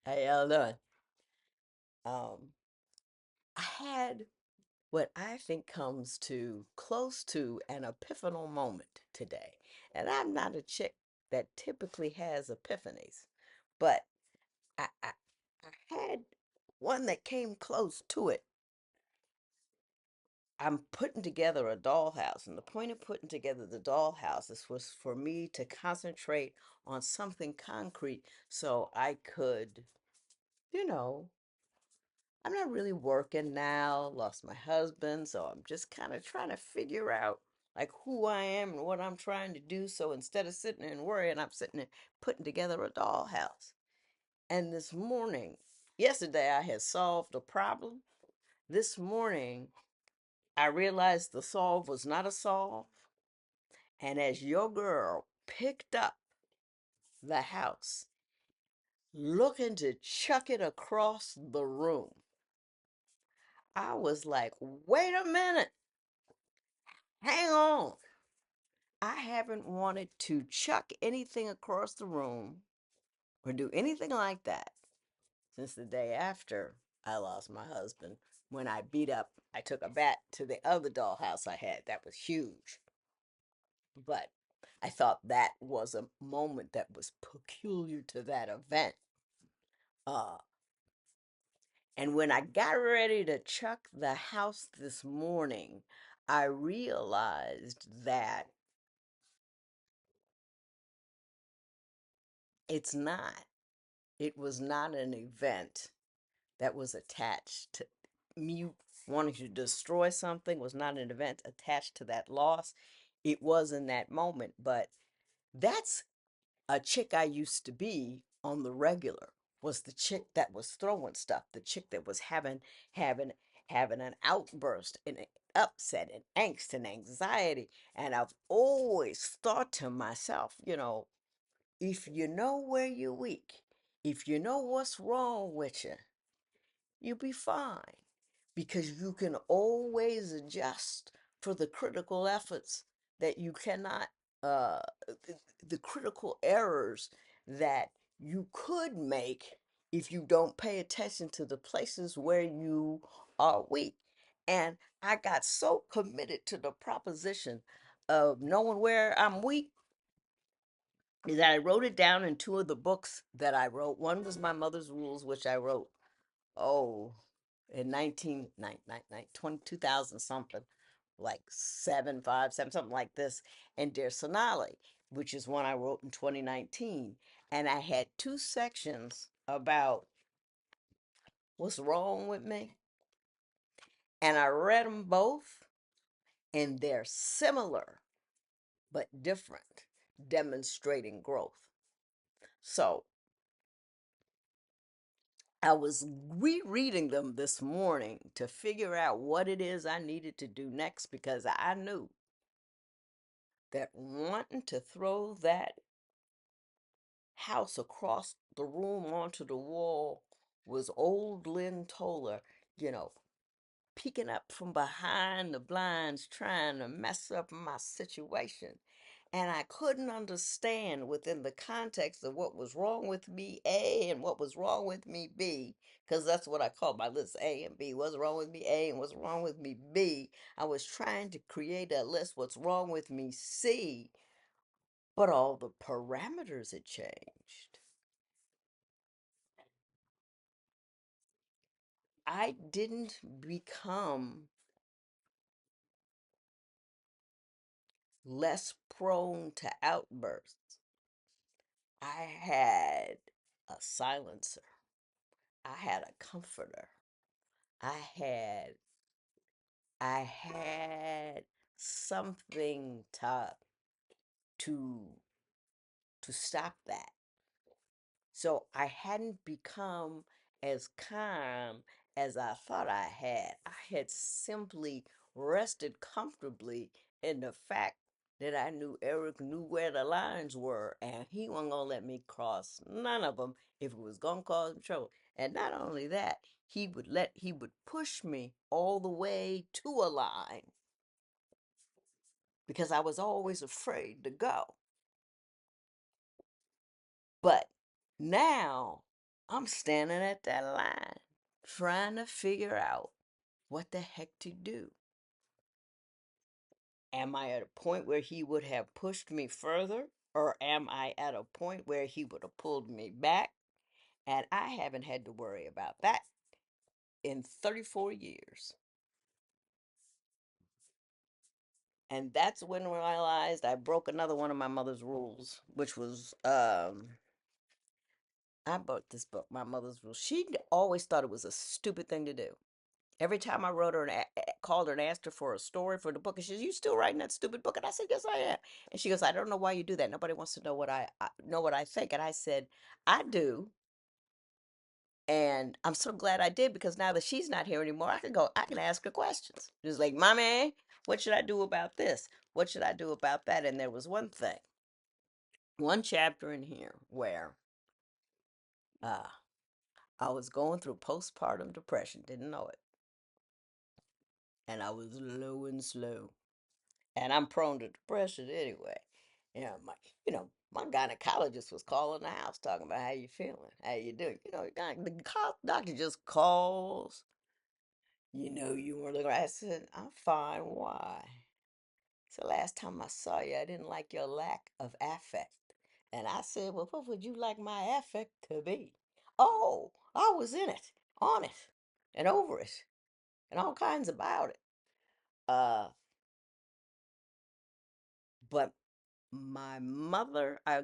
How y'all doing? Um, I had what I think comes to close to an epiphanal moment today. And I'm not a chick that typically has epiphanies, but I had one that came close to it. I'm putting together a dollhouse, and the point of putting together the dollhouse was for me to concentrate on something concrete so I could, you know, I'm not really working now, lost my husband, so I'm just kind of trying to figure out like who I am and what I'm trying to do. So instead of sitting there and worrying, I'm sitting there putting together a dollhouse. And this morning, yesterday I had solved a problem. This morning, I realized the solve was not a solve. And as your girl picked up the house, looking to chuck it across the room, I was like, wait a minute, hang on. I haven't wanted to chuck anything across the room or do anything like that since the day after I lost my husband when I took a bat to the other dollhouse I had. That was huge. But I thought that was a moment that was peculiar to that event. Uh, and when I got ready to chuck the house this morning, I realized that it's not, it was not an event that was attached to me wanting to destroy something was not an event attached to that loss. It was in that moment, but that's a chick I used to be on the regular. Was the chick that was throwing stuff, the chick that was having having an outburst and upset and angst and anxiety. And I've always thought to myself, if you know where you're weak, if you know what's wrong with you, you'll be fine because you can always adjust for the critical efforts that you cannot, uh, the critical errors that you could make if you don't pay attention to the places where you are weak. And I got so committed to the proposition of knowing where I'm weak is that I wrote it down in two of the books that I wrote. One was My Mother's Rules, which I wrote oh, in 2000 something, like 757, something like this, and Dear Sonali, which is one I wrote in 2019. And I had two sections about what's wrong with me. And I read them both, and they're similar but different, demonstrating growth. So I was rereading them this morning to figure out what it is I needed to do next because I knew that wanting to throw that house across the room onto the wall was old Lynn Toller, you know, peeking up from behind the blinds trying to mess up my situation. And I couldn't understand within the context of what was wrong with me, A, and what was wrong with me, B, because that's what I call my list, A and B. What's wrong with me, A, and what's wrong with me, B. I was trying to create a list, what's wrong with me, C, but all the parameters had changed. I didn't become less prone to outbursts. I had a silencer. I had a comforter. I had I had something to to stop that. So I hadn't become as calm as I thought I had. I had simply rested comfortably in the fact that I knew Eric knew where the lines were and he wasn't gonna let me cross none of them if it was gonna cause him trouble. And not only that, he would push me all the way to a line because I was always afraid to go. But now I'm standing at that line trying to figure out what the heck to do. Am I at a point where he would have pushed me further, or am I at a point where he would have pulled me back? And I haven't had to worry about that in 34 years. And that's when I realized I broke another one of my mother's rules, which was I bought this book, My Mother's Rules. She always thought it was a stupid thing to do. Every time I wrote her and called her and asked her for a story for the book, and she says, "You still writing that stupid book?" And I said, "Yes, I am." And she goes, "I don't know why you do that. Nobody wants to know what I know what I think." And I said, "I do." And I'm so glad I did because now that she's not here anymore, I can ask her questions. Just like, "Mommy, what should I do about this? What should I do about that?" And there was one chapter in here where uh, I was going through postpartum depression, didn't know it, and I was low and slow, and I'm prone to depression anyway. My, my gynecologist was calling the house talking about how you feeling, how you doing. The doctor just calls. You weren't looking. I said, "I'm fine. Why?" So last time I saw you, I didn't like your lack of affect. And I said, "Well, what would you like my affect to be?" "Oh, I was in it, on it, and over it, and all kinds about it." Uh, but I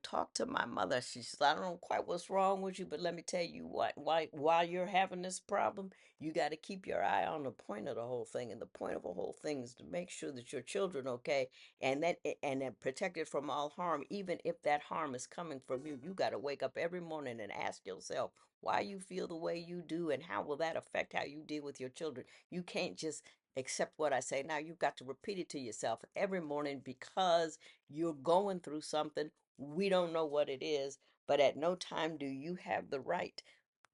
talked to my mother. She says, "I don't know quite what's wrong with you, but let me tell you what, while you're having this problem, you got to keep your eye on the point of the whole thing. And the point of the whole thing is to make sure that your children okay and they're protected from all harm, even if that harm is coming from you. You got to wake up every morning and ask yourself why you feel the way you do and how will that affect how you deal with your children. You can't just accept what I say. Now you've got to repeat it to yourself every morning because you're going through something. We don't know what it is, but at no time do you have the right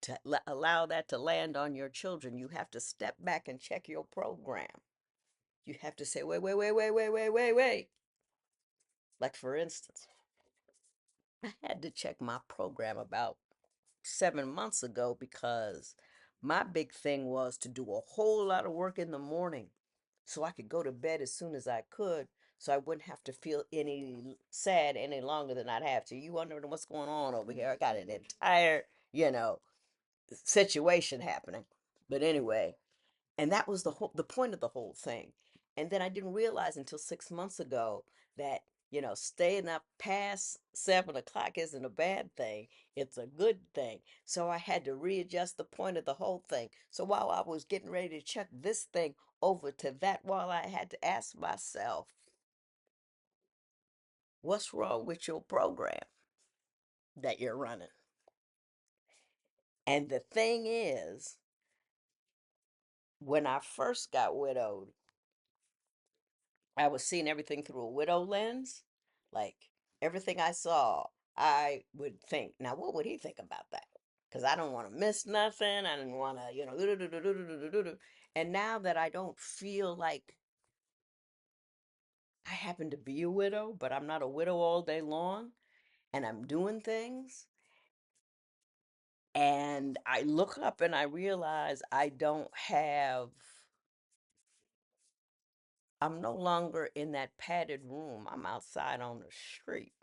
to allow that to land on your children. You have to step back and check your program. You have to say, wait, wait, wait, wait, wait, wait, wait, wait. Like, for instance, I had to check my program about 7 months ago because my big thing was to do a whole lot of work in the morning so I could go to bed as soon as I could so I wouldn't have to feel any sad any longer than I'd have to. You wondering what's going on over here? I got an entire, situation happening. But anyway, and that was the point of the whole thing. And then I didn't realize until 6 months ago that staying up past 7 o'clock isn't a bad thing, it's a good thing. So I had to readjust the point of the whole thing. So while I was getting ready to check this thing over to that, while I had to ask myself, what's wrong with your program that you're running? And the thing is, when I first got widowed, I was seeing everything through a widow lens. Like everything I saw, I would think, now what would he think about that? Because I don't want to miss nothing. I didn't want to, and now that I don't feel like I happen to be a widow, but I'm not a widow all day long, and I'm doing things, and I look up and I realize I'm no longer in that padded room. I'm outside on the street.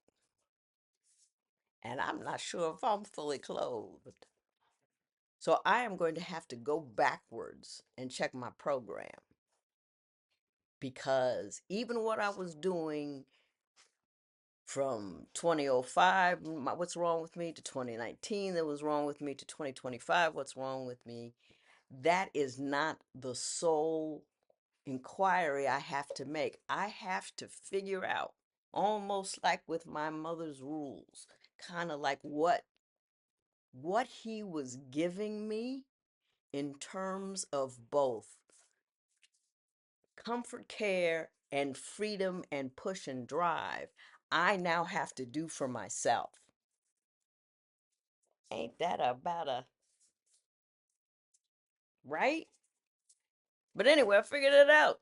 And I'm not sure if I'm fully clothed. So I am going to have to go backwards and check my program because even what I was doing from 2005, what's wrong with me, to 2019, that was wrong with me, to 2025, what's wrong with me, that is not the sole inquiry I have to make. I have to figure out, almost like with my mother's rules, kind of like what he was giving me in terms of both comfort care and freedom and push and drive, I now have to do for myself. Ain't that about a right? But anyway, I figured it out.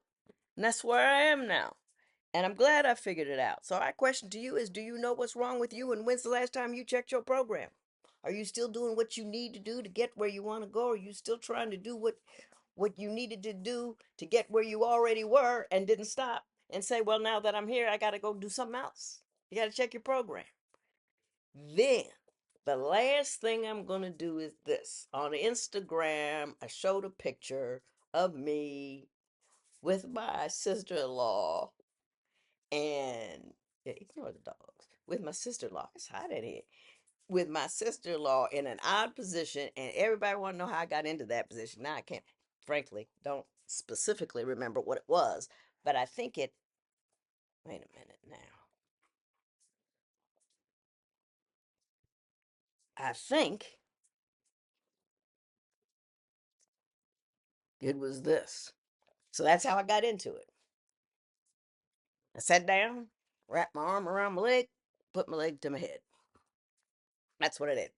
And that's where I am now. And I'm glad I figured it out. So my question to you is, do you know what's wrong with you and when's the last time you checked your program? Are you still doing what you need to do to get where you want to go? Are you still trying to do what you needed to do to get where you already were and didn't stop and say, well, now that I'm here, I got to go do something else? You got to check your program. Then the last thing I'm going to do is this. On Instagram, I showed a picture of me with my sister-in-law and yeah, ignore the dogs. With my sister-in-law. It's hot in here. With my sister-in-law in an odd position, and everybody want to know how I got into that position. Now I can't, frankly, don't specifically remember what it was, but I think it, wait a minute now. I think it was this. So that's how I got into it. I sat down, wrapped my arm around my leg, put my leg to my head. That's what I did.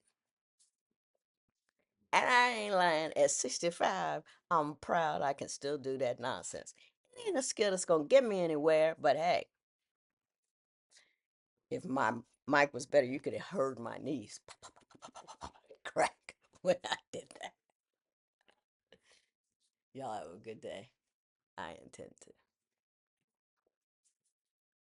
And I ain't lying. At 65, I'm proud I can still do that nonsense. It ain't a skill that's gonna get me anywhere, but hey, if my mic was better, you could have heard my knees crack when I did that. Y'all have a good day. I intend to.